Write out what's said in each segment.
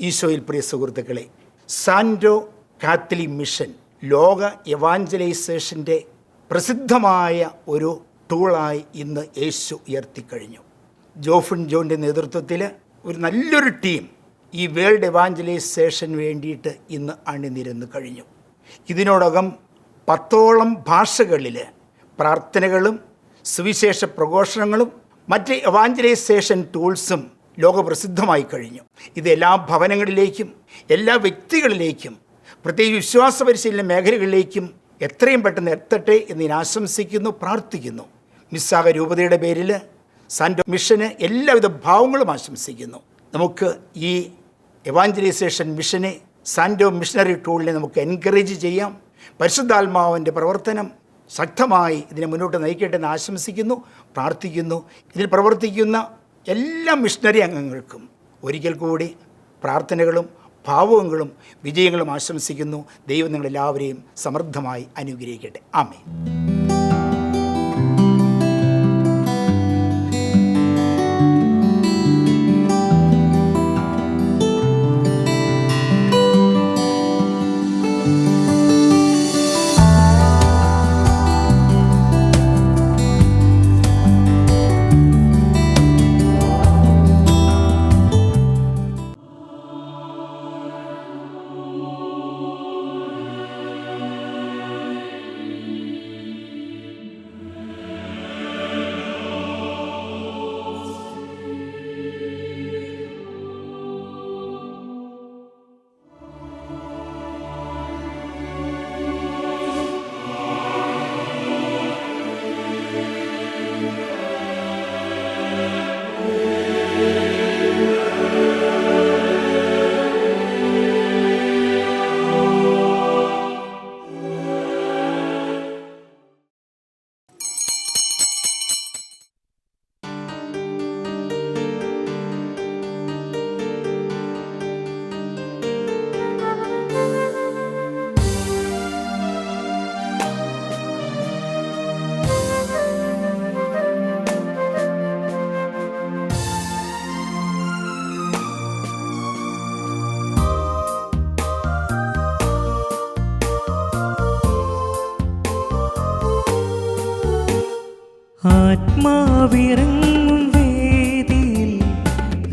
ഈശോയിൽ പ്രിയ സുഹൃത്തുക്കളെ, Santo Catholic mission ലോക എവാഞ്ചലൈസേഷൻ്റെ പ്രസിദ്ധമായ ഒരു ടൂളായി ഇന്ന് യേശു ഉയർത്തിക്കഴിഞ്ഞു. ജോഫിൻ ജോണിൻ്റെ നേതൃത്വത്തിൽ ഒരു നല്ലൊരു ടീം ഈ വേൾഡ് എവാഞ്ചലൈസേഷന് വേണ്ടിയിട്ട് ഇന്ന് അണിനിരന്ന് കഴിഞ്ഞു. ഇതിനോടകം 10ഓളം ഭാഷകളിൽ പ്രാർത്ഥനകളും സുവിശേഷ പ്രഘോഷണങ്ങളും മറ്റ് എവാഞ്ചലൈസേഷൻ ടൂൾസും ലോകപ്രസിദ്ധമായി കഴിഞ്ഞു. ഇത് എല്ലാ ഭവനങ്ങളിലേക്കും എല്ലാ വ്യക്തികളിലേക്കും പ്രത്യേകിച്ച് വിശ്വാസ പരിശീലന മേഖലകളിലേക്കും എത്രയും പെട്ടെന്ന് എത്തട്ടെ എന്ന് ഞാൻ ആശംസിക്കുന്നു, പ്രാർത്ഥിക്കുന്നു. മിസ്സാഗ രൂപതയുടെ പേരിൽ സാന്റോ മിഷന് എല്ലാവിധ ഭാവങ്ങളും ആശംസിക്കുന്നു. നമുക്ക് ഈ എവാഞ്ചലൈസേഷൻ മിഷനെ, സാന്റോ മിഷണറി ടൂളിനെ നമുക്ക് എൻകറേജ് ചെയ്യാം. പരിശുദ്ധാത്മാവിൻ്റെ പ്രവർത്തനം ശക്തമായി ഇതിനെ മുന്നോട്ട് നയിക്കട്ടെ എന്ന് ആശംസിക്കുന്നു, പ്രാർത്ഥിക്കുന്നു. ഇതിൽ പ്രവർത്തിക്കുന്ന എല്ലാ മിഷണറി അംഗങ്ങൾക്കും ഒരിക്കൽ കൂടി പ്രാർത്ഥനകളും ഭാവുകങ്ങളും വിജയങ്ങളും ആശംസിക്കുന്നു. ദൈവം നിങ്ങളെല്ലാവരെയും സമൃദ്ധമായി അനുഗ്രഹിക്കട്ടെ. ആമേൻ. ആത്മാവിറങ്ങും വേദിയിൽ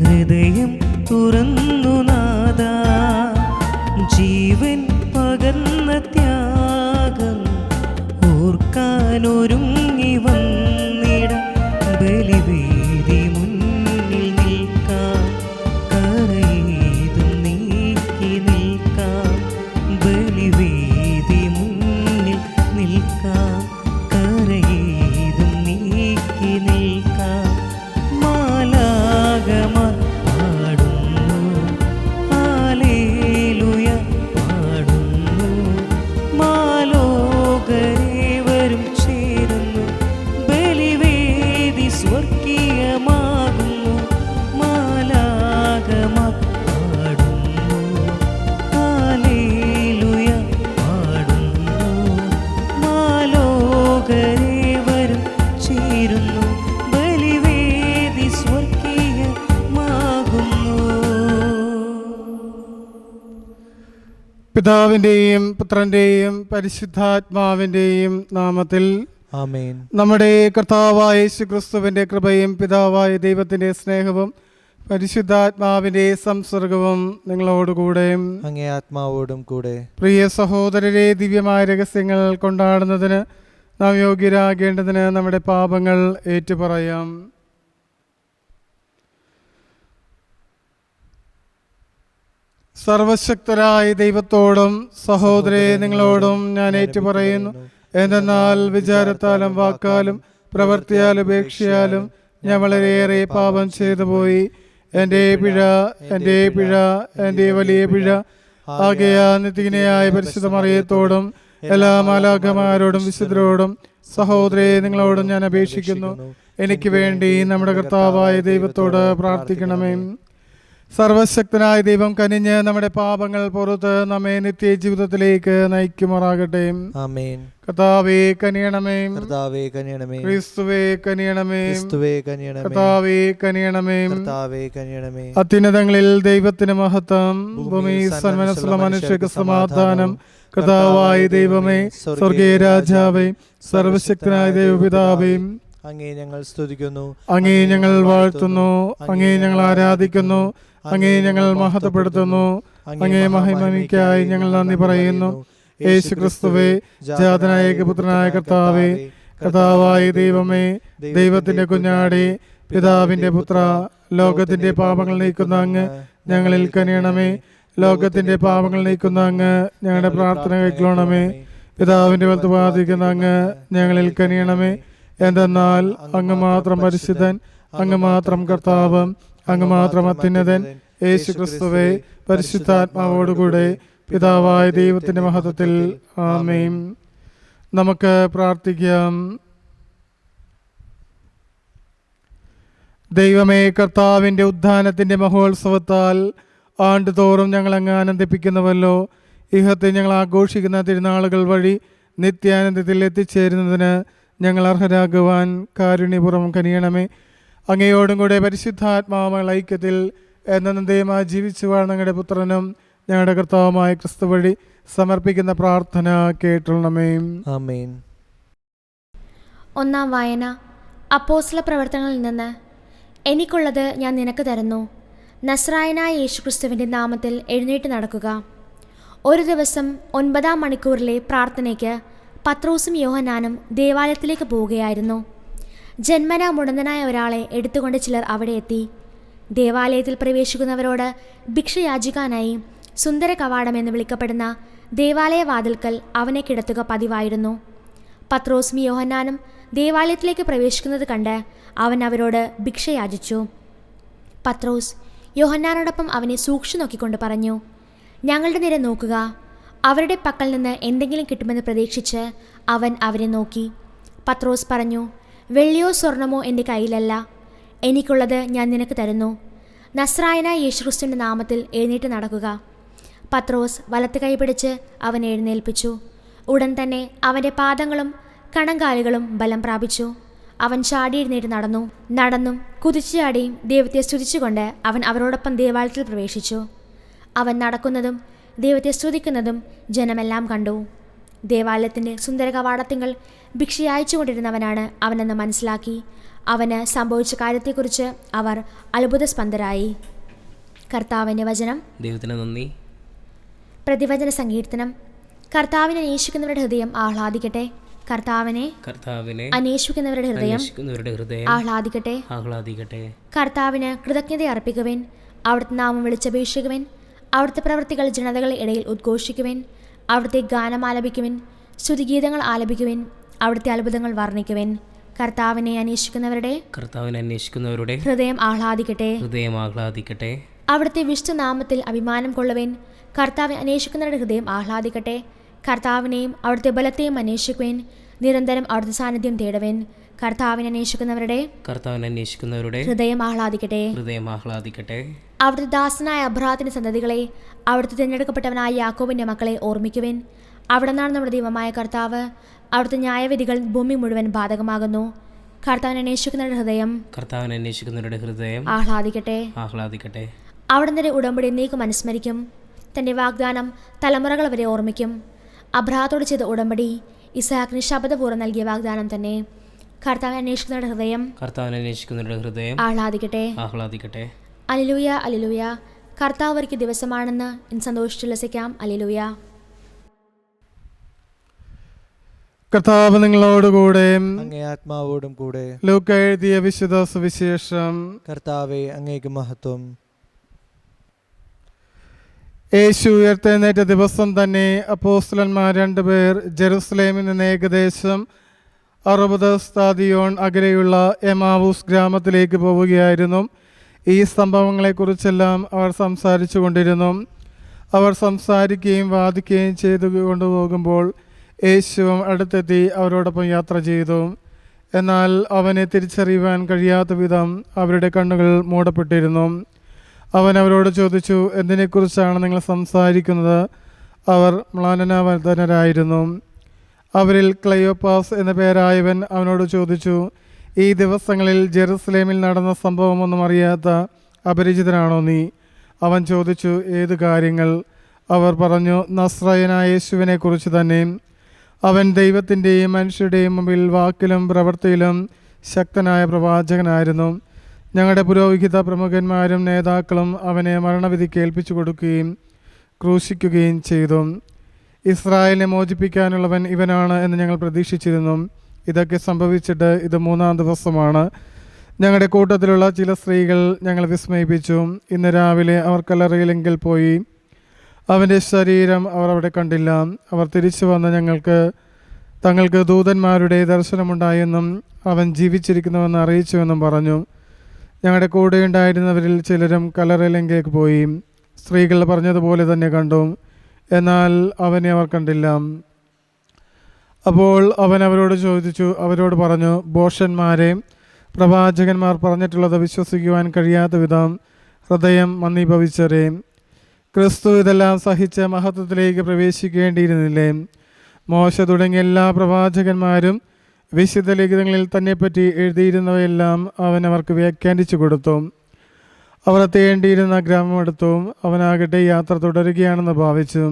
ഹൃദയം തുറന്നു നാദാ, ജീവൻ പകർന്ന ത്യാഗം ഓർക്കാനൊരുങ്ങി വന്നിട, ബലിവേദി മുന്നിൽ നിൽക്കാം, കരയേതും നീക്കി നിൽക്കാം, ബലിവേദി മുന്നിൽ നിൽക്കാം, മാലാഖമാർ പാടുന്നു ഹല്ലേലൂയ പാടുന്നു, മാലോകരേവരും ചേരുന്നു, ബലിവേദി സ്വർഗീയമാകുന്നു, മാലാഖമാർ പാടുന്നു ഹല്ലേലൂയ പാടുന്നു, മാലോകരേവരും ചേരുന്നു, ബലിവേദി സ്വർഗീയമാകുന്നു. പിതാവിൻ്റെയും പുത്രൻ്റെയും പരിശുദ്ധാത്മാവിൻ്റെയും നാമത്തിൽ ആമേൻ. നമ്മുടെ കർത്താവായ യേശുക്രിസ്തുവിൻ്റെ കൃപയും പിതാവായ ദൈവത്തിൻ്റെ സ്നേഹവും പരിശുദ്ധാത്മാവിൻ്റെ സംസർഗവും നിങ്ങളോടുകൂടെ അങ്ങേ ആത്മാവോടും കൂടെ. പ്രിയ സഹോദരരെ, ദിവ്യമായ രഹസ്യങ്ങൾ കൊണ്ടാടുന്നതിന് നാം യോഗ്യരാകേണ്ടതിന് നമ്മുടെ പാപങ്ങൾ ഏറ്റുപറയാം. സർവശക്തരായ ദൈവത്തോടും സഹോദരേ നിങ്ങളോടും ഞാൻ ഏറ്റുപറയുന്നു. എന്തെന്നാൽ വിചാരത്താലും വാക്കാലും പ്രവൃത്തിയാലും ഉപേക്ഷയാലും ഞാൻ വളരെയേറെ പാപം ചെയ്തു പോയി. എൻ്റെ പിഴ, എൻ്റെ പിഴ, എൻ്റെ വലിയ പിഴ. ആകയാൽ നിത്യകന്യയായ പരിശുദ്ധ മറിയത്തോടും എല്ലാ മാലാഖമാരോടും വിശുദ്ധരോടും സഹോദരേ നിങ്ങളോടും ഞാൻ അപേക്ഷിക്കുന്നു, എനിക്ക് വേണ്ടി നമ്മുടെ കർത്താവായ ദൈവത്തോട് പ്രാർത്ഥിക്കണമേ. സർവശക്തനായ ദൈവം കനിഞ്ഞ് നമ്മുടെ പാപങ്ങൾ പുറത്ത് നമ്മെ നിത്യജീവിതത്തിലേക്ക് നയിക്കുമാറാകട്ടെ. ആമേൻ. കർത്താവേ കനിയണമേ. കർത്താവേ കനിയണമേ. ക്രിസ്തുവേ കനിയണമേ. ക്രിസ്തുവേ കനിയണമേ. കർത്താവേ കനിയണമേ. കർത്താവേ കനിയണമേ. അത്യുന്നതങ്ങളിൽ ദൈവത്തിന് മഹത്വം, ഭൂമി സന്മനസ്സുള്ള മനുഷ്യർക്ക് സമാധാനം. കർത്താവായ ദൈവമേ, സ്വർഗീയ രാജാവേ, സർവശക്തനായ ദൈവപിതാവേ, അങ്ങേ ഞങ്ങൾ സ്തുതിക്കുന്നു, അങ്ങേ ഞങ്ങൾ വാഴ്ത്തുന്നു, അങ്ങേ ഞങ്ങൾ ആരാധിക്കുന്നു, അങ്ങേ ഞങ്ങൾ മഹത്വപ്പെടുത്തുന്നു. അങ്ങേ മഹിമയ്ക്കായി ഞങ്ങൾ നന്ദി പറയുന്നു. യേശു ക്രിസ്തുവേ, ജാതനായ ഏകപുത്രനായ കർത്താവേ, കർത്താവായ ദൈവമേ, ദൈവത്തിന്റെ കുഞ്ഞാടേ, പിതാവിന്റെ പുത്ര, ലോകത്തിന്റെ പാപങ്ങൾ നീക്കുന്ന അങ്ങ് ഞങ്ങളിൽ കനിയണമേ. ലോകത്തിന്റെ പാപങ്ങൾ നീക്കുന്ന അങ്ങ് ഞങ്ങളുടെ പ്രാർത്ഥന കൈക്കൊള്ളണമേ. പിതാവിന്റെ വലത്ത് ബാധിക്കുന്ന അങ്ങ് ഞങ്ങളിൽ കനിയണമേ. എന്തെന്നാൽ അങ്ങ് മാത്രം പരിശുദ്ധൻ, അങ്ങ് മാത്രം കർത്താവ്, അങ്ങ് മാത്രം അത്യുന്നതൻ. യേശു ക്രിസ്തുവേ, പരിശുദ്ധാത്മാവോടുകൂടെ പിതാവായ ദൈവത്തിന്റെ മഹത്വത്തിൽ. ആമേൻ. നമുക്ക് പ്രാർത്ഥിക്കാം. ദൈവമേ, കർത്താവിന്റെ ഉദ്ധാനത്തിന്റെ മഹോത്സവത്താൽ ആണ്ടുതോറും ഞങ്ങൾ അങ്ങ് ആനന്ദിപ്പിക്കുന്നുവല്ലോ. ഇഹത്തെ ഞങ്ങൾ ആഘോഷിക്കുന്ന തിരുനാളുകൾ വഴി നിത്യാനന്ദത്തിൽ എത്തിച്ചേരുന്നതിന് ഞങ്ങൾ അർഹരാകുവാൻ കാരുണ്യപൂർവ്വം കനിയണമേ. അങ്ങയോടും കൂടെ പരിശുദ്ധാത്മാവുള്ള ഐക്യത്തിൽ എന്നേരമായി ജീവിച്ചു വാഴുന്ന ഞങ്ങളുടെ പുത്രനും ഞങ്ങളുടെ കർത്താവുമായ ക്രിസ്തു വഴി സമർപ്പിക്കുന്ന പ്രാർത്ഥന കേട്ടുള്ളണമേ. ആമേൻ. ഒന്നാം വായന. അപ്പോസ്തല പ്രവർത്തനങ്ങളിൽ നിന്ന്. എനിക്കുള്ളത് ഞാൻ നിനക്ക് തരുന്നു. നസ്രായനായ യേശുക്രിസ്തുവിൻ്റെ നാമത്തിൽ എഴുന്നേറ്റ് നടക്കുക. ഒരു ദിവസം 9-ാം മണിക്കൂറിലെ പ്രാർത്ഥനയ്ക്ക് പത്രോസും യോഹന്നാനും ദേവാലയത്തിലേക്ക് പോവുകയായിരുന്നു. ജന്മനാ മുടന്തനായ ഒരാളെ എടുത്തുകൊണ്ട് ചിലർ അവിടെ എത്തി. ദേവാലയത്തിൽ പ്രവേശിക്കുന്നവരോട് ഭിക്ഷ യാചിക്കാനായി സുന്ദര കവാടം എന്ന് വിളിക്കപ്പെടുന്ന ദേവാലയ വാതിൽക്കൽ അവനെ കിടത്തുക പതിവായിരുന്നു. പത്രോസും യോഹന്നാനും ദേവാലയത്തിലേക്ക് പ്രവേശിക്കുന്നത് കണ്ട് അവൻ അവരോട് ഭിക്ഷ യാചിച്ചു. പത്രോസ് യോഹന്നാനോടൊപ്പം അവനെ സൂക്ഷിച്ചു നോക്കിക്കൊണ്ട് പറഞ്ഞു, ഞങ്ങളുടെ നേരെ നോക്കുക. അവരുടെ പക്കൽ നിന്ന് എന്തെങ്കിലും കിട്ടുമെന്ന് പ്രതീക്ഷിച്ച് അവൻ അവരെ നോക്കി. പത്രോസ് പറഞ്ഞു, വെള്ളിയോ സ്വർണമോ എൻ്റെ കയ്യിലല്ല. എനിക്കുള്ളത് ഞാൻ നിനക്ക് തരുന്നു. നസ്രായനായ യേശുക്രിസ്തുവിൻ്റെ നാമത്തിൽ എഴുന്നേറ്റ് നടക്കുക. പത്രോസ് വലത്ത് കൈ പിടിച്ച് അവൻ എഴുന്നേൽപ്പിച്ചു. ഉടൻ തന്നെ അവൻ്റെ പാദങ്ങളും കണങ്കാലുകളും ബലം പ്രാപിച്ചു. അവൻ ചാടി എഴുന്നേറ്റ് നടന്നും കുതിച്ചു ചാടിയും ദൈവത്തെ സ്തുതിച്ചുകൊണ്ട് അവൻ അവരോടൊപ്പം ദേവാലയത്തിൽ പ്രവേശിച്ചു. അവൻ നടക്കുന്നതും ദൈവത്തെ സ്തുതിക്കുന്നതും ജനമെല്ലാം കണ്ടു. ദേവാലയത്തിൻ്റെ സുന്ദര കവാടത്തിങ്കൽ ഭിക്ഷ അയച്ചുകൊണ്ടിരുന്നവനാണ് അവനെന്ന് മനസ്സിലാക്കി. അവന് സംഭവിച്ച കാര്യത്തെക്കുറിച്ച് അവർ അത്ഭുതസ്പന്ദരായി. കർത്താവിൻ്റെ വചനം. ദൈവത്തിന് നന്ദി. പ്രതിവചന സങ്കീർത്തനം. കർത്താവിനെ അന്വേഷിക്കുന്നവരുടെ ഹൃദയം ആഹ്ലാദിക്കട്ടെ. കർത്താവിനെ അന്വേഷിക്കുന്നവരുടെ ഹൃദയം ആഹ്ലാദിക്കട്ടെ. കർത്താവിന് കൃതജ്ഞത അർപ്പിക്കുവിൻ. അവിടുത്തെ നാമം വിളിച്ചപേക്ഷിക്കുവിൻ. അവിടുത്തെ പ്രവൃത്തികൾ ജനതകളുടെ ഇടയിൽ ഉദ്ഘോഷിക്കുവിൻ. അവിടുത്തെ ഗാനം ആലപിക്കുവിൻ. സ്തുതിഗീതങ്ങൾ ആലപിക്കുവിൻ. അവിടുത്തെ അത്ഭുതങ്ങൾ വർണ്ണിക്കുവിൻ. കർത്താവിനെ അന്വേഷിക്കുന്നവരുടെ ഹൃദയം ആഹ്ലാദിക്കട്ടെ. അവിടുത്തെ വിശുദ്ധനാമത്തിൽ അഭിമാനം കൊള്ളുവിൻ. കർത്താവിനെ അന്വേഷിക്കുന്നവരുടെ ഹൃദയം ആഹ്ലാദിക്കട്ടെ. കർത്താവിനെയും അവിടുത്തെ ബലത്തെയും അന്വേഷിക്കുവിൻ. നിരന്തരം അവിടുത്തെ സാന്നിധ്യം തേടുവിൻ. കർത്താവിനെ അന്വേഷിക്കുന്നവരുടെ ഹൃദയം ആഹ്ലാദിക്കട്ടെ. അവിടുത്തെ ദാസനായ അബ്രാഹാത്തിന്റെ സന്തതികളെ, അവിടുത്തെ തിരഞ്ഞെടുക്കപ്പെട്ടവനായ യാക്കോബിന്റെ മക്കളെ ഓർമ്മിക്കുവിൻ. അവിടെ നിന്നാണ് നമ്മുടെ ദൈവമായ കർത്താവ്. അവിടുത്തെ ന്യായവിധികൾ ഭൂമി മുഴുവൻ ബാധകമാകുന്നു. കർത്താവിനെ അന്വേഷിക്കുന്നവരുടെ ഹൃദയം ആഹ്ലാദിക്കട്ടെ. അവിടുത്തെ ഉടമ്പടി എന്നേക്കും അനുസ്മരിക്കും. തന്റെ വാഗ്ദാനം തലമുറകൾ വരെ ഓർമ്മിക്കും. അബ്രാഹത്തോട് ചെയ്ത ഉടമ്പടി ഇസ്ഹാക്കിന് ശപഥപൂർവ്വം നൽകിയ വാഗ്ദാനം തന്നെ. കർത്താവിനെ അന്വേഷിക്കുന്നവരുടെ ഹൃദയം ആഹ്ലാദിക്കട്ടെ. Alleluia, alleluia. കർത്താവ് ഒരുക്കിയ ദിവസമാണെന്ന് സന്തോഷിച്ചുല്ലസിക്കാം. അല്ലേലൂയ. കർത്താവ് നിങ്ങളോടുകൂടെ അങ്ങേ ആത്മാവോടും കൂടെ. ലൂക്ക എഴുതിയ വിശുദ്ധ സുവിശേഷം. കർത്താവേ, അങ്ങേക്ക് മഹത്വം. യേശു ഉയർത്തെഴുന്നേറ്റ ദിവസം തന്നെ അപ്പോസ്തലന്മാർ 2 പേർ ജെറുസലേമിൽ നിന്ന് ഏകദേശം 60 സ്താദിയോൺ അകലെയുള്ള എമാവൂസ് ഗ്രാമത്തിലേക്ക് പോവുകയായിരുന്നു. ഈ സംഭവങ്ങളെക്കുറിച്ചെല്ലാം അവർ സംസാരിച്ചു കൊണ്ടിരുന്നു. അവർ സംസാരിക്കുകയും വാദിക്കുകയും ചെയ്തു കൊണ്ടുപോകുമ്പോൾ യേശുവും അടുത്തെത്തി അവരോടൊപ്പം യാത്ര ചെയ്തു. എന്നാൽ അവനെ തിരിച്ചറിയുവാൻ കഴിയാത്ത വിധം അവരുടെ കണ്ണുകൾ മൂടപ്പെട്ടിരുന്നു. അവൻ അവരോട് ചോദിച്ചു, എന്തിനെക്കുറിച്ചാണ് നിങ്ങൾ സംസാരിക്കുന്നത്? അവർ മ്ലാനനാവതനരായിരുന്നു. അവരിൽ ക്ലയോപ്പാസ് എന്ന പേരായവൻ അവനോട് ചോദിച്ചു, ഈ ദിവസങ്ങളിൽ ജെറുസലേമിൽ നടന്ന സംഭവമൊന്നും അറിയാത്ത അപരിചിതനാണോ നീ? അവൻ ചോദിച്ചു, ഏത് കാര്യങ്ങൾ? അവർ പറഞ്ഞു, നസ്രായനായ യേശുവിനെക്കുറിച്ച് തന്നെ. അവൻ ദൈവത്തിൻ്റെയും മനുഷ്യരുടെയും മുമ്പിൽ വാക്കിലും പ്രവൃത്തിയിലും ശക്തനായ പ്രവാചകനായിരുന്നു. ഞങ്ങളുടെ പുരോഹിത പ്രമുഖന്മാരും നേതാക്കളും അവനെ മരണവിധിക്ക് ഏൽപ്പിച്ചു കൊടുക്കുകയും ക്രൂശിക്കുകയും ചെയ്തു. ഇസ്രായേലിനെ മോചിപ്പിക്കാനുള്ളവൻ ഇവനാണ് എന്ന് ഞങ്ങൾ പ്രതീക്ഷിച്ചിരുന്നു. ഇതൊക്കെ സംഭവിച്ചിട്ട് ഇത് 3-ാം ദിവസമാണ്. ഞങ്ങളുടെ കൂട്ടത്തിലുള്ള ചില സ്ത്രീകൾ ഞങ്ങൾ വിസ്മയിപ്പിച്ചു. ഇന്ന് രാവിലെ അവർ കല്ലറയിലെങ്കിൽ പോയി. അവൻ്റെ ശരീരം അവർ അവിടെ കണ്ടില്ല. അവർ തിരിച്ചു വന്ന് തങ്ങൾക്ക് ദൂതന്മാരുടെ ദർശനമുണ്ടായെന്നും അവൻ ജീവിച്ചിരിക്കുന്നുവെന്ന് അറിയിച്ചുവെന്നും പറഞ്ഞു. ഞങ്ങളുടെ കൂടെ ഉണ്ടായിരുന്നവരിൽ ചിലരും കല്ലറയിലേക്ക് പോയി. സ്ത്രീകൾ പറഞ്ഞതുപോലെ തന്നെ കണ്ടു, എന്നാൽ അവനെ അവർ കണ്ടില്ല. അപ്പോൾ അവൻ അവരോട് പറഞ്ഞു, ഭോഷന്മാരെ, പ്രവാചകന്മാർ പറഞ്ഞിട്ടുള്ളത് വിശ്വസിക്കുവാൻ കഴിയാത്ത വിധം ഹൃദയം മന്ദീഭവിച്ചവരെ, ക്രിസ്തു ഇതെല്ലാം സഹിച്ച് മഹത്വത്തിലേക്ക് പ്രവേശിക്കേണ്ടിയിരുന്നില്ലേ? മോശ തുടങ്ങിയ എല്ലാ പ്രവാചകന്മാരും വിശുദ്ധ ലിഖിതങ്ങളിൽ തന്നെപ്പറ്റി എഴുതിയിരുന്നവയെല്ലാം അവൻ അവർക്ക് വ്യാഖ്യാനിച്ചു കൊടുത്തു. അവർ എത്തേണ്ടിയിരുന്ന ഗ്രാമമെടുത്തു. അവനാകട്ടെ യാത്ര തുടരുകയാണെന്ന് ഭാവിച്ചു.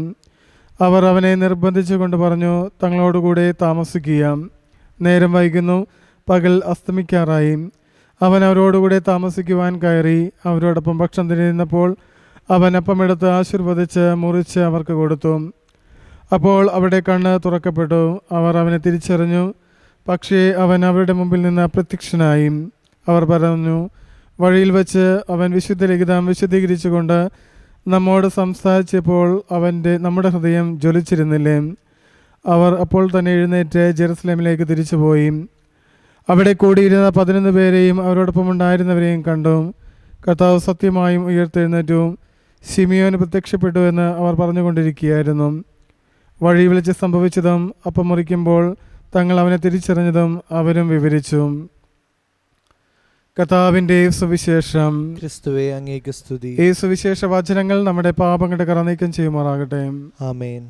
അവർ അവനെ നിർബന്ധിച്ചു കൊണ്ട് പറഞ്ഞു, തങ്ങളോടുകൂടെ താമസിക്കുക. നേരം വൈകുന്നു, പകൽ അസ്തമിക്കാറായി. അവൻ അവരോടുകൂടെ താമസിക്കുവാൻ കയറി. അവരോടൊപ്പം ഭക്ഷണം തിന്നിരുന്നപ്പോൾ അവൻ അപ്പമെടുത്ത് ആശീർവദിച്ച് മുറിച്ച് അവർക്ക് കൊടുത്തു. അപ്പോൾ അവരുടെ കണ്ണ് തുറക്കപ്പെട്ടു. അവർ അവനെ തിരിച്ചറിഞ്ഞു. പക്ഷേ അവൻ അവരുടെ മുമ്പിൽ നിന്ന് അപ്രത്യക്ഷനായി. അവർ പറഞ്ഞു, വഴിയിൽ വച്ച് അവൻ വിശുദ്ധ ലിഖിതം വിശദീകരിച്ചുകൊണ്ട് നമ്മോട് സംസാരിച്ചപ്പോൾ നമ്മുടെ ഹൃദയം ജ്വലിച്ചിരുന്നില്ലേ? അവർ അപ്പോൾ തന്നെ എഴുന്നേറ്റ് ജെറുസലേമിലേക്ക് തിരിച്ചുപോയി. അവിടെ കൂടിയിരുന്ന 11 പേരെയും അവരോടൊപ്പം ഉണ്ടായിരുന്നവരെയും കണ്ടു. കർത്താവ് സത്യമായും ഉയർത്തെഴുന്നേറ്റു, ശിമിയോന് പ്രത്യക്ഷപ്പെട്ടു എന്ന് അവർ പറഞ്ഞുകൊണ്ടിരിക്കുകയായിരുന്നു. വഴി വിളിച്ച് സംഭവിച്ചതും അപ്പം മുറിക്കുമ്പോൾ തങ്ങൾ അവനെ തിരിച്ചറിഞ്ഞതും അവരും വിവരിച്ചു. കർത്താവിൻ്റെ സുവിശേഷം. ക്രിസ്തുവേ, അങ്ങേക്ക് സ്തുതി. ഈ സുവിശേഷ വചനങ്ങൾ നമ്മുടെ പാപങ്ങളുടെ കറ നീക്കം ചെയ്യുമാറാകട്ടെ. ആമേൻ.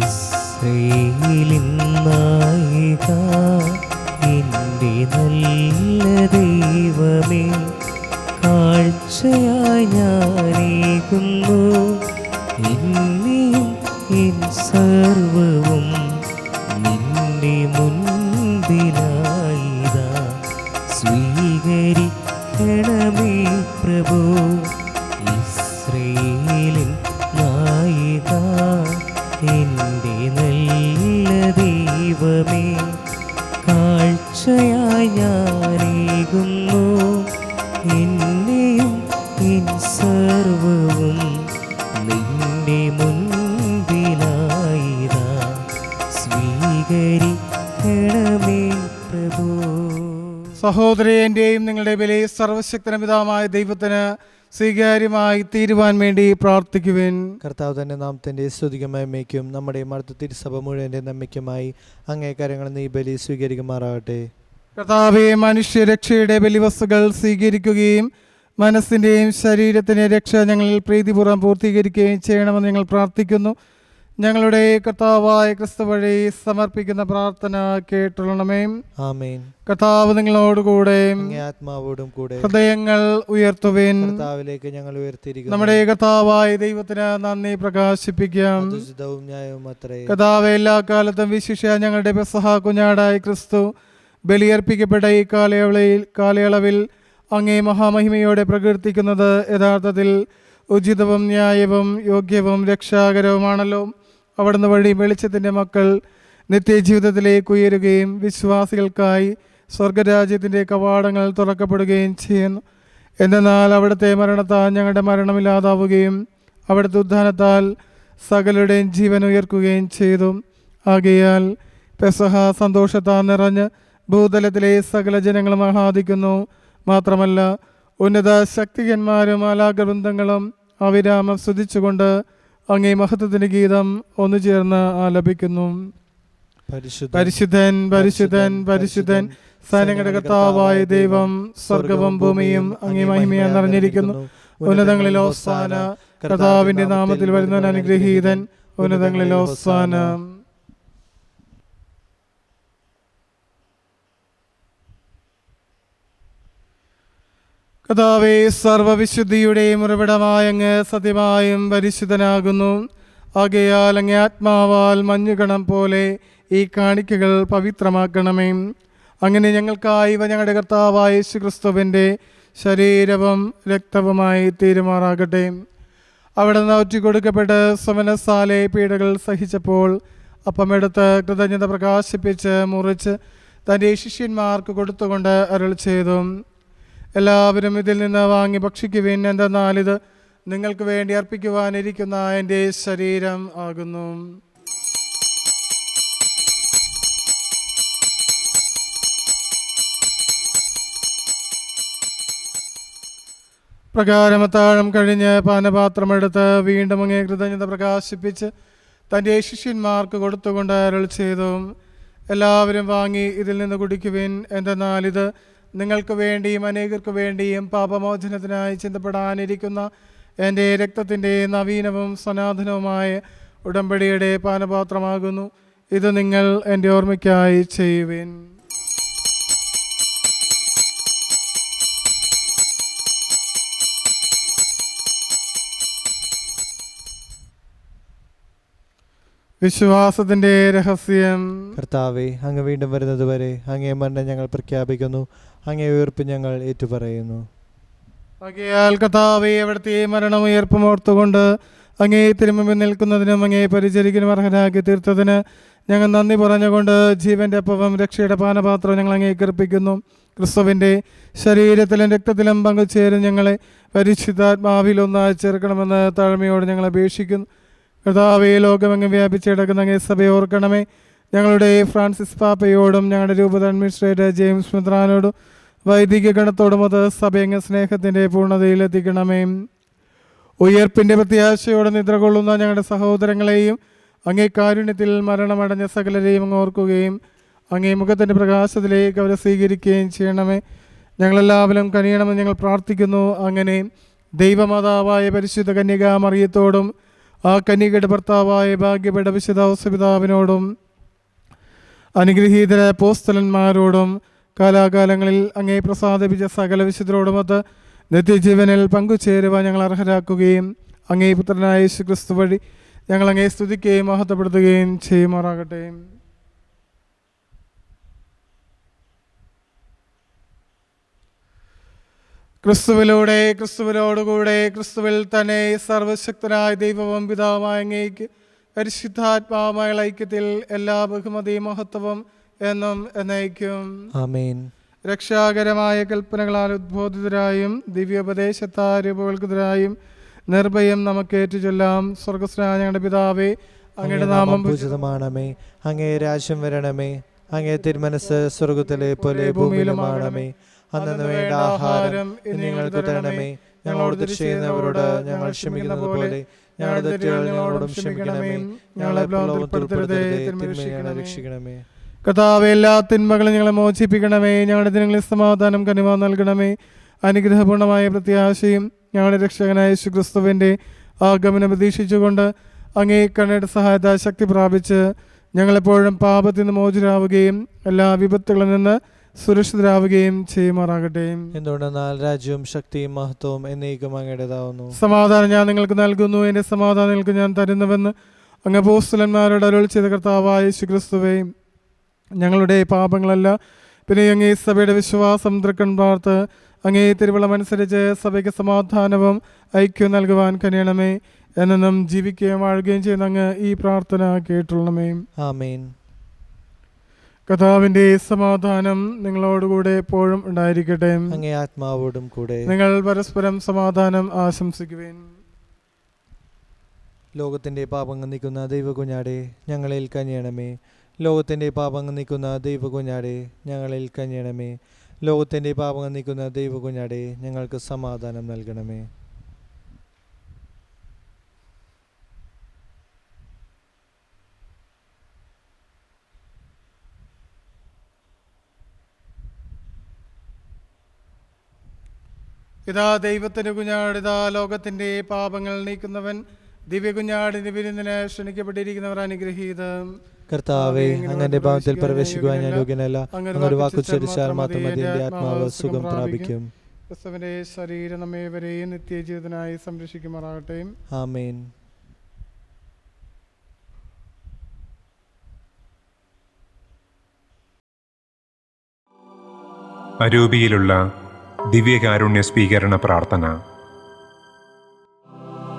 ഇസ്രായേലിൻ നായക, എൻ്റെ നല്ല ദൈവമേ, കാഴ്ചയായി ഞാനേകുന്നു എന്നെയും എൻ സർവവും നിന്റെ മുൻപിലായിതാ. സ്വീകരിക്കണമേ പ്രഭു. ഇസ്രായേലിൻ നായക, എൻ്റെ നല്ല ദൈവമേ, കാഴ്ചയായി ഞാനേകുന്നു എന്നെയും എൻ സർവവും നിന്റെ മുൻപിലായിതാ. സ്വീകരിക്കണമേ പ്രഭു. സഹോദരന്റെയും നിങ്ങളുടെ ബലി സർവശക്തന പിതാവായ ദൈവത്തിന് സ്വീകാര്യമായി തീരുവാൻ വേണ്ടി പ്രാർത്ഥിക്കുവിൻ. കർത്താവ് തന്നെ നാമത്തിൻ്റെ സ്തുതിക്കുമേക്കും നമ്മുടെ മർദ്ദ തിരുസഭ മുഴുവൻ്റെ നന്മയ്ക്കുമായി അങ്ങേ കരങ്ങളിൽ നിന്ന് ഈ ബലി സ്വീകരിക്കുമാറാകട്ടെ. കർത്താവെ, മനുഷ്യരക്ഷയുടെ ബലിവസ്തുക്കൾ സ്വീകരിക്കുകയും മനസ്സിൻ്റെയും ശരീരത്തിൻ്റെ രക്ഷ ഞങ്ങളിൽ പ്രീതിപൂർവ്വം പൂർത്തീകരിക്കുകയും ചെയ്യണമെന്ന് ഞങ്ങൾ പ്രാർത്ഥിക്കുന്നു. ഞങ്ങളുടെ കർത്താവായ ക്രിസ്തു വഴി സമർപ്പിക്കുന്ന പ്രാർത്ഥന കേട്ടുള്ളണമേ. ആമേൻ. കർത്താവ് നിങ്ങളോടുകൂടെ, അങ്ങേ ആത്മാവോടും കൂടെ. ഹൃദയങ്ങൾ ഉയർത്തുവിൻ. കർത്താവിലേക്ക് ഞങ്ങൾ ഉയർത്തിയിരിക്കുന്നു. നമ്മുടെ കർത്താവായ ദൈവത്തിന് നന്ദി പ്രകാശിപ്പിക്കാം. ഉചിതവും ന്യായവും അത്രേ. കർത്താവേ, എല്ലാ കാലത്തും വിശിഷ്യ ഞങ്ങളുടെ പെസഹ കുഞ്ഞാടായ ക്രിസ്തു ബലിയർപ്പിക്കപ്പെട്ട ഈ കാലയളവിൽ അങ്ങേ മഹാമഹിമയോടെ പ്രകീർത്തിക്കുന്നത് യഥാർത്ഥത്തിൽ ഉചിതവും ന്യായവും യോഗ്യവും രക്ഷാകരവുമാണല്ലോ. അവിടുന്ന് വഴി വെളിച്ചത്തിൻ്റെ മക്കൾ നിത്യജീവിതത്തിലേക്ക് ഉയരുകയും വിശ്വാസികൾക്കായി സ്വർഗരാജ്യത്തിൻ്റെ കവാടങ്ങൾ തുറക്കപ്പെടുകയും ചെയ്യുന്നു. എന്തെന്നാൽ അവിടുത്തെ മരണത്താൽ ഞങ്ങളുടെ മരണമില്ലാതാവുകയും അവിടുത്തെ ഉദ്ധാനത്താൽ സകലരുടെയും ജീവൻ ഉയർക്കുകയും ചെയ്തു. ആകയാൽ പെസഹ സന്തോഷത്താൽ നിറഞ്ഞ് ഭൂതലത്തിലെ സകല ജനങ്ങളും ആഹ്ലാദിക്കുന്നു. മാത്രമല്ല ഉന്നത ശക്തികന്മാരും മാലാഖവൃന്ദങ്ങളും അവിരാമം സ്തുതിച്ചുകൊണ്ട് അങ്ങേ മഹത്വത്തിൻ്റെ ഗീതം ഒന്നു ചേർന്ന് ആലപിക്കുന്നു. പരിശുദ്ധൻ പരിശുദ്ധൻ പരിശുദ്ധൻ സൈന്യങ്ങളുടെ കർത്താവായ ദൈവം, സ്വർഗവും ഭൂമിയും അങ്ങേ മഹിമയാൽ നിറഞ്ഞിരിക്കുന്നു. ഉന്നതങ്ങളിൽ ഹോസാന, കർത്താവിന്റെ നാമത്തിൽ വരുന്നവൻ അനുഗ്രഹീതൻ. ഉന്നതങ്ങളിൽ ഹോസാന. കർത്താവേ, സർവവിശുദ്ധിയുടെയും ഉറവിടമായ അങ്ങ് സത്യമായും പരിശുദ്ധനാകുന്നു. ആകയാൽ അങ്ങേ ആത്മാവാൽ മഞ്ഞുകണം പോലെ ഈ കാണിക്കകൾ പവിത്രമാക്കണമേ. അങ്ങനെ ഞങ്ങൾക്കായി ഇവ ഞങ്ങളുടെ കർത്താവായ യേശുക്രിസ്തുവിൻ്റെ ശരീരവും രക്തവുമായി തീരുമാറാകട്ടെ. അവിടെ നിന്ന് ഒറ്റിക്കൊടുക്കപ്പെട്ട് സ്വമനസാലെ പീഡകൾ സഹിച്ചപ്പോൾ അപ്പമെടുത്ത് കൃതജ്ഞത പ്രകാശിപ്പിച്ച് മുറിച്ച് തൻ്റെ ശിഷ്യന്മാർക്ക് കൊടുത്തുകൊണ്ട് അരുൾ ചെയ്തു, എല്ലാവരും ഇതിൽ നിന്ന് വാങ്ങി ഭക്ഷിക്കുവിൻ. എന്തെന്നാൽ ഇത് നിങ്ങൾക്ക് വേണ്ടി അർപ്പിക്കുവാനിരിക്കുന്ന എൻ്റെ ശരീരം ആകുന്നു. പ്രകാരം അത്താഴം കഴിഞ്ഞ് പാനപാത്രമെടുത്ത് വീണ്ടും അങ്ങേ കൃതജ്ഞത പ്രകാശിപ്പിച്ച് തൻ്റെ ശിഷ്യന്മാർക്ക് കൊടുത്തുകൊണ്ട് അരുൾ ചെയ്തു, എല്ലാവരും വാങ്ങി ഇതിൽ നിന്ന് കുടിക്കുവിൻ. എന്തെന്നാൽ ഇത് നിങ്ങൾക്ക് വേണ്ടിയും അനേകർക്ക് വേണ്ടിയും പാപമോചനത്തിനായി ചിന്തപ്പെടാനിരിക്കുന്ന എൻ്റെ രക്തത്തിൻ്റെ നവീനവും സനാതനവുമായ ഉടമ്പടിയുടെ പാനപാത്രമാകുന്നു. ഇത് നിങ്ങൾ എൻ്റെ ഓർമ്മയ്ക്കായി ചെയ്യുവിൻ. വിശ്വാസത്തിന്റെ രഹസ്യം. കർത്താവേ, അങ്ങ് വീണ്ടും വരുന്നത് വരെ അങ്ങേ മരണം ഞങ്ങൾ പ്രഖ്യാപിക്കുന്നു, അങ്ങേ ഉയർപ്പ് ഞങ്ങൾ ഏറ്റുപറയുന്നു. ആകയാൽ കർത്താവേ, അവിടുത്തെ മരണം ഉയർപ്പും ഓർത്തുകൊണ്ട് അങ്ങേ തിരുമുമ്പിൽ നിൽക്കുന്നതിനും അങ്ങേ പരിചരിക്കാനും അർഹരാക്കി തീർത്തതിന് ഞങ്ങൾ നന്ദി പറഞ്ഞുകൊണ്ട് ജീവന്റെ അപ്പവും രക്ഷയുടെ പാനപാത്രവും ഞങ്ങൾ അങ്ങേക്ക് അർപ്പിക്കുന്നു. ക്രിസ്തുവിൻ്റെ ശരീരത്തിലും രക്തത്തിലും പങ്കുചേരും ഞങ്ങളെ പരിശുദ്ധാത്മാവിൽ ഒന്നായി ചേർക്കണമെന്ന് താഴ്മയോട് ഞങ്ങൾ അപേക്ഷിക്കുന്നു. കർത്താവേ, ലോകമെങ്ങും വ്യാപിച്ച് കിടക്കുന്ന അങ്ങേ സഭയെ ഓർക്കണമേ. ഞങ്ങളുടെ ഫ്രാൻസിസ് പാപ്പയോടും ഞങ്ങളുടെ രൂപത അഡ്മിനിസ്ട്രേറ്റർ ജെയിംസ് മെത്രാനോടും വൈദിക ഗണത്തോടും അത് സഭയങ്ങ് സ്നേഹത്തിൻ്റെ പൂർണ്ണതയിലെത്തിക്കണമേ. ഉയർപ്പിൻ്റെ പ്രത്യാശയോടെ നിദ്ര കൊള്ളുന്ന ഞങ്ങളുടെ സഹോദരങ്ങളെയും അങ്ങേ കാരുണ്യത്തിൽ മരണമടഞ്ഞ സകലരെയും അങ്ങ് ഓർക്കുകയും അങ്ങേ മുഖത്തിൻ്റെ പ്രകാശത്തിലേക്ക് അവരെ സ്വീകരിക്കുകയും ചെയ്യണമേ. ഞങ്ങളെല്ലാവരും കനിയണമെന്ന് ഞങ്ങൾ പ്രാർത്ഥിക്കുന്നു. അങ്ങനെ ദൈവമാതാവായ പരിശുദ്ധ കന്യകാ മറിയത്തോടും ആ കന്യകയുടെ ഭർത്താവായ ഭാഗ്യപ്പെട്ട വിശുദ്ധ ഔസേപിതാവിനോടും അനുഗ്രഹീതര അപ്പോസ്തലന്മാരോടും കാലാകാലങ്ങളിൽ അങ്ങേ പ്രസാദിപ്പിച്ച സകല വിശുദ്ധരോടുമൊത്ത് നിത്യജീവനിൽ പങ്കുചേരുവാൻ ഞങ്ങൾ അർഹരാക്കുകയും അങ്ങേ പുത്രനായ യേശുക്രിസ്തു വഴി ഞങ്ങൾ അങ്ങേ സ്തുതിക്കുകയും മഹത്വപ്പെടുത്തുകയും ചെയ്യുമാറാകട്ടെ. ക്രിസ്തുവിലൂടെ, ക്രിസ്തുവിനോടുകൂടെ, ക്രിസ്തുവിൽ തന്നെ സർവശക്തനായ ദൈവവും പിതാവായ അങ്ങേക്ക് പരിശുദ്ധാത്മാവുമായ ഐക്യത്തിൽ എല്ലാ ബഹുമതിയും മഹത്വവും എന്നും എന്നേക്കും ആമേൻ. രക്ഷാകരമായ കൽപ്പനകളാൽ ഉദ്ബോധിതരായും ദിവ്യോപദേശത്താൽ രൂപവൽകൃതരായും നിർഭയം നമുക്ക് ഏറ്റുചൊല്ലാം. സ്വർഗസ്നായ ഞങ്ങളുടെ പിതാവേ, അങ്ങയുടെ നാമം പൂജിതമാണമേ. അങ്ങേ രാജ്യം വരണമേ. അങ്ങേ തിരുമനസ് സ്വർഗത്തിലെ പോലെ ഭൂമിയിലുമാണമേ. അന്നു വേണ്ട ആഹാരം ഞങ്ങൾക്ക് തരണമേ. ഞങ്ങളോട് തെറ്റ് ചെയ്യുന്നവരോട് ഞങ്ങൾ ക്ഷമിക്കുന്നത് പോലെ ഞങ്ങളുടെ തെറ്റുകൾ ഞങ്ങളോടും ക്ഷമിക്കണമേ. ഞങ്ങളെ പ്രലോഭനപ്പെടുത്തരുതേ, തിന്മയിൽ രക്ഷിക്കണമേ. കർത്താവേ, എല്ലാ തിന്മകളും ഞങ്ങളെ മോചിപ്പിക്കണമേ. ഞങ്ങളുടെ ദിനങ്ങളിൽ സമാധാനം കനിവ നൽകണമേ. അനുഗ്രഹപൂർണമായ പ്രത്യാശയും ഞങ്ങളുടെ രക്ഷകനായ യേശുക്രിസ്തുവിൻ്റെ ആഗമനം പ്രതീക്ഷിച്ചുകൊണ്ട് അങ്ങേ കണ്ണയുടെ സഹായത്താൽ ശക്തി പ്രാപിച്ച് ഞങ്ങളെപ്പോഴും പാപത്തിൽ നിന്ന് മോചിതരാവുകയും എല്ലാ വിപത്തുകളിൽ നിന്ന് സുരക്ഷിതരാവുകയും ചെയ്യുമാറാകട്ടെ. എന്തുകൊണ്ടെന്നാൽ രാജ്യവും ശക്തിയും മഹത്വവും എന്നേക്കും അങ്ങയുടേതാവുന്നു. സമാധാനം ഞാൻ നിങ്ങൾക്ക് നൽകുന്നു, എൻ്റെ സമാധാനം നിങ്ങൾക്ക് ഞാൻ തരുന്നുവെന്ന് അങ്ങ് അപ്പോസ്തലന്മാരോട് അരുൾ ചെയ്ത കർത്താവായ യേശുക്രിസ്തുവേ, ഞങ്ങളുടെ പാപങ്ങളല്ല പിന്നെ അങ്ങേ സഭയുടെ വിശ്വാസം തൃക്കൺ പാർത്ത് അങ്ങേ തിരുവള്ളമനുസരിച്ച് സഭയ്ക്ക് സമാധാനവും ഐക്യവും നൽകുവാൻ കനിയണമേ. എന്നും ജീവിക്കുകയും വാഴുകയും ചെയ്യുന്ന അങ്ങ് ഈ പ്രാർത്ഥന കേട്ടുള്ളണമേ. ആമേൻ. കർത്താവിന്റെ സമാധാനം നിങ്ങളോടുകൂടെ എപ്പോഴും ഉണ്ടായിരിക്കട്ടെ. അങ്ങേ ആത്മാവോടും കൂടെ. നിങ്ങൾ പരസ്പരം സമാധാനം ആശംസിക്കുവേൻ. ലോകത്തിൻ്റെ പാപങ്ങൾ നീക്കുന്ന ദൈവകുഞ്ഞാടെ ഞങ്ങളിൽ കനിയണമേ. ലോകത്തിൻ്റെ പാപങ്ങൾ നീക്കുന്ന ദൈവകുഞ്ഞാടെ ഞങ്ങളിൽ കനിയണമേ. ലോകത്തിൻ്റെ പാപങ്ങൾ നീക്കുന്ന ദൈവകുഞ്ഞാടെ ഞങ്ങൾക്ക് സമാധാനം നൽകണമേ. ഇതാ ദൈവത്തിന്റെ കുഞ്ഞാട്, ഇതാ ലോകത്തിന്റെ പാപങ്ങൾ നീക്കുന്നവൻ. ദിവ്യ കുഞ്ഞാടിന്റെ വിരുന്നിന് ക്ഷണിക്കപ്പെട്ടിരിക്കുന്നവർ അനുഗ്രഹീതം. കർത്താവേ, അങ്ങന്റെ ഭാവത്തിൽ പ്രവേശിക്കുവാൻ ഞാൻ യോഗ്യനല്ല. അങ്ങൊരു വാക്കുച്ചരിച്ചാൽ മാത്രം മതി എന്റെ ആത്മാവ് സുഖം പ്രാപിക്കും. ക്രിസ്തുവിന്റെ ശരീരം നമ്മേവരെയും നിത്യജീവിതനായി സംരക്ഷിക്കുമാറാകട്ടെ. ആമേൻ. അരൂപിയിലുള്ള ദിവ്യകാരുണ്യ സ്വീകരണ പ്രാർത്ഥന.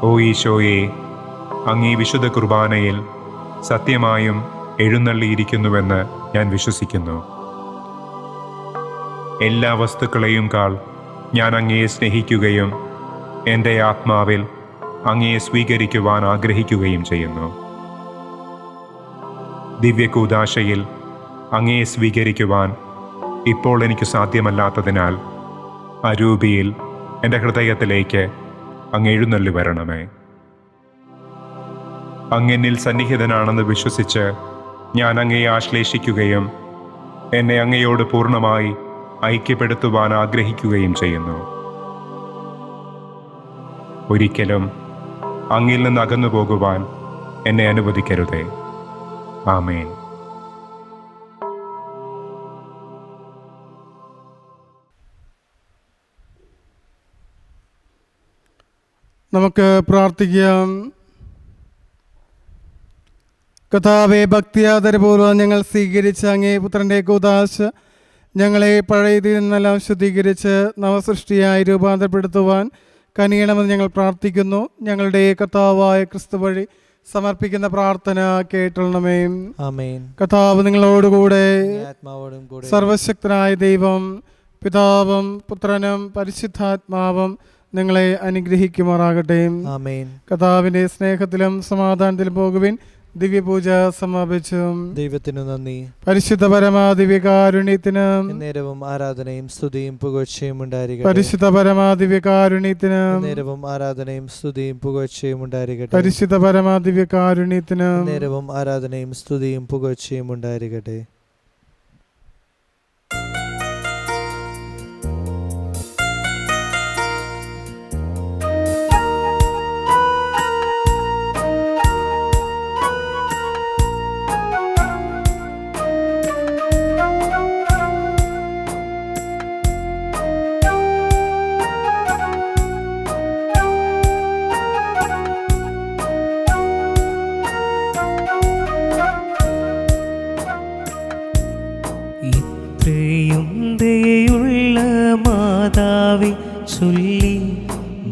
ഓ ഈശോയെ, അങ്ങീ വിശുദ്ധ കുർബാനയിൽ സത്യമായും എഴുന്നള്ളിയിരിക്കുന്നുവെന്ന് ഞാൻ വിശ്വസിക്കുന്നു. എല്ലാ വസ്തുക്കളെയും കാൾ ഞാൻ അങ്ങയെ സ്നേഹിക്കുകയും എൻ്റെ ആത്മാവിൽ അങ്ങയെ സ്വീകരിക്കുവാൻ ആഗ്രഹിക്കുകയും ചെയ്യുന്നു. ദിവ്യകൂദാശയിൽ അങ്ങയെ സ്വീകരിക്കുവാൻ ഇപ്പോൾ എനിക്ക് സാധ്യമല്ലാത്തതിനാൽ അരൂപിയിൽ എൻ്റെ ഹൃദയത്തിലേക്ക് അങ്ങ് എഴുന്നള്ളി വരണമേ. അങ്ങെന്നിൽ സന്നിഹിതനാണെന്ന് വിശ്വസിച്ച് ഞാൻ അങ്ങയെ ആശ്ലേഷിക്കുകയും എന്നെ അങ്ങയോട് പൂർണ്ണമായി ഐക്യപ്പെടുത്തുവാൻ ആഗ്രഹിക്കുകയും ചെയ്യുന്നു. ഒരിക്കലും അങ്ങിൽ നിന്ന് അകന്നു പോകുവാൻ എന്നെ അനുവദിക്കരുതേ. ആമേൻ. നമുക്ക് പ്രാർത്ഥിക്കാം. കർത്താവേ, ഭക്തിയാദരപൂർവ്വം ഞങ്ങൾ സ്വീകരിച്ച അങ്ങേ പുത്രൻ്റെ കൂദാശ ഞങ്ങളെ പഴയതിൽ നിന്നെല്ലാം ശുദ്ധീകരിച്ച് നവസൃഷ്ടിയായി രൂപാന്തരപ്പെടുത്തുവാൻ കനിയണമെന്ന് ഞങ്ങൾ പ്രാർത്ഥിക്കുന്നു. ഞങ്ങളുടെ കർത്താവായ ക്രിസ്തു വഴി സമർപ്പിക്കുന്ന പ്രാർത്ഥന കേട്ടണമേ. ആമേൻ. കർത്താവ് നിങ്ങളോടുകൂടെ. ആത്മാവോടും കൂടെ. സർവശക്തനായ ദൈവം പിതാവും പുത്രനും പരിശുദ്ധാത്മാവും നിങ്ങളെ അനുഗ്രഹിക്കുമാറാകട്ടെ. ആമേൻ. കർത്താവിന്റെ സ്നേഹത്തിലും സമാധാനത്തിലും പോകുവിൻ. ദിവ്യപൂജ സമാപിച്ചു. ദൈവത്തിനു നന്ദി. പരിശുദ്ധ പരമാ ദിവ്യകാരുണ്യത്തിന് നേരവും ആരാധനയും സ്തുതിയും പുകഴ്ചയും ഉണ്ടായിരിക്കട്ടെ. പരിശുദ്ധ പരമാ ദിവ്യകാരുണ്യത്തിന് നേരവും ആരാധനയും സ്തുതിയും പുകഴ്ചയും ഉണ്ടായിരിക്കട്ടെ. പരിശുദ്ധ പരമാ ദിവ്യകാരുണ്യത്തിന് നേരവും ആരാധനയും സ്തുതിയും പുകഴ്ചയും ഉണ്ടായിരിക്കട്ടെ. ചൊല്ലി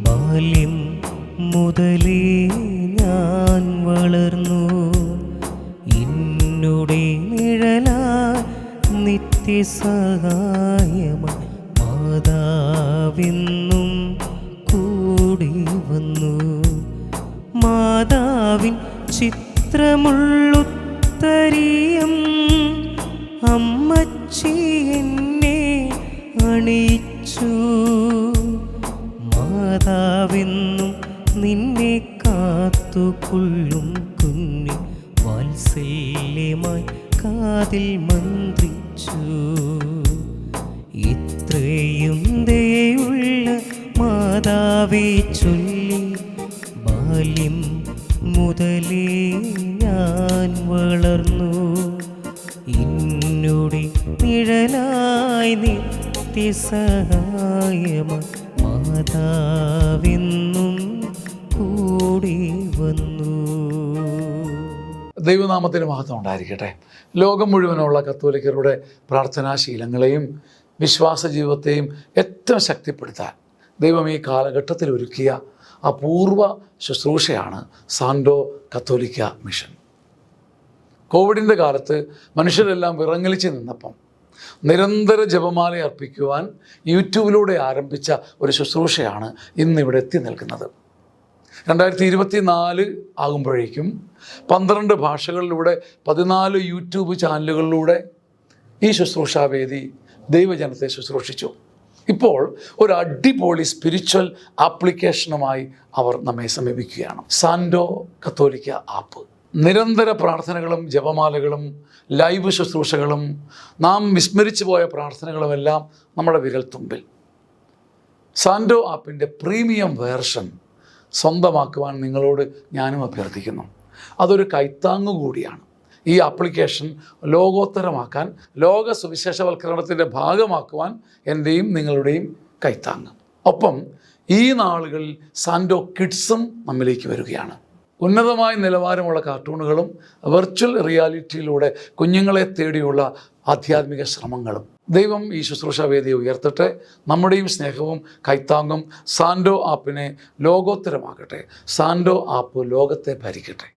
ബാല്യം മുതലേ ഞാൻ വളർന്നു. എന്നുടെ നിഴലാ നിത്യസഹായമായി മാതാവെന്നും കൂടി വന്നു. മാതാവിൻ ചിത്രമുള്ളുത്തരിയം അമ്മച്ചി എന്നെ അണിയിച്ചു. മാതാവെന്നും നിന്നെ കാത്തുകൊള്ളും കുഞ്ഞ് വാത്സല്യമായി കാതിൽ മന്ത്രിച്ചു. ഇത്രയും ദയുള്ള മാതാവേ ചൊല്ലി ബാല്യം മുതലേ ഞാൻ വളർന്നു. എന്നോട് നിഴലായി നിത്യസഹായമായി മാതാവെന്നും കൂടി വന്നു. ദൈവനാമത്തിന് മഹത്വം ഉണ്ടായിരിക്കട്ടെ. ലോകം മുഴുവനുള്ള കത്തോലിക്കരുടെ പ്രാർത്ഥനാശീലങ്ങളെയും വിശ്വാസ ജീവിതത്തെയും ഏറ്റവും ശക്തിപ്പെടുത്താൻ ദൈവം ഈ കാലഘട്ടത്തിൽ ഒരുക്കിയ അപൂർവ ശുശ്രൂഷയാണ് സാൻഡോ കത്തോലിക്ക മിഷൻ. കോവിഡിൻ്റെ കാലത്ത് മനുഷ്യരെല്ലാം വിറങ്ങലിച്ച് നിന്നപ്പം നിരന്തര ജപമാല അർപ്പിക്കുവാൻ യൂട്യൂബിലൂടെ ആരംഭിച്ച ഒരു ശുശ്രൂഷയാണ് ഇന്നിവിടെ എത്തി നിൽക്കുന്നത്. 2024 ആകുമ്പോഴേക്കും 12 ഭാഷകളിലൂടെ 14 യൂട്യൂബ് ചാനലുകളിലൂടെ ഈ ശുശ്രൂഷാവേദി ദൈവജനത്തെ ശുശ്രൂഷിച്ചു. ഇപ്പോൾ ഒരു അടിപൊളി സ്പിരിച്വൽ ആപ്ലിക്കേഷനുമായി അവർ നമ്മെ സമീപിക്കുകയാണ്. സാൻഡോ കത്തോലിക്ക ആപ്പ്. നിരന്തര പ്രാർത്ഥനകളും ജപമാലകളും ലൈവ് ശുശ്രൂഷകളും നാം വിസ്മരിച്ചു പോയ പ്രാർത്ഥനകളുമെല്ലാം നമ്മുടെ വിരൽത്തുമ്പിൽ. സാൻഡോ ആപ്പിൻ്റെ പ്രീമിയം വേർഷൻ സ്വന്തമാക്കുവാൻ നിങ്ങളോട് ഞാനും അഭ്യർത്ഥിക്കുന്നു. അതൊരു കൈത്താങ്ങു കൂടിയാണ്. ഈ ആപ്ലിക്കേഷൻ ലോകോത്തരമാക്കാൻ, ലോക സുവിശേഷവൽക്കരണത്തിൻ്റെ ഭാഗമാക്കുവാൻ എൻ്റെയും നിങ്ങളുടെയും കൈത്താങ്ങ്. ഒപ്പം ഈ നാളുകളിൽ സാൻഡോ കിഡ്സും നമ്മിലേക്ക് വരികയാണ്. ഉന്നതമായ നിലവാരമുള്ള കാർട്ടൂണുകളും വെർച്വൽ റിയാലിറ്റിയിലൂടെ കുഞ്ഞുങ്ങളെ തേടിയുള്ള ആധ്യാത്മിക ശ്രമങ്ങളും. ദൈവം ഈ ശുശ്രൂഷാവേദിയെ ഉയർത്തട്ടെ. നമ്മുടെയും സ്നേഹവും കൈത്താങ്ങും സാൻഡോ ആപ്പിനെ ലോകോത്തരമാക്കട്ടെ. സാൻഡോ ആപ്പ് ലോകത്തെ ഭരിക്കട്ടെ.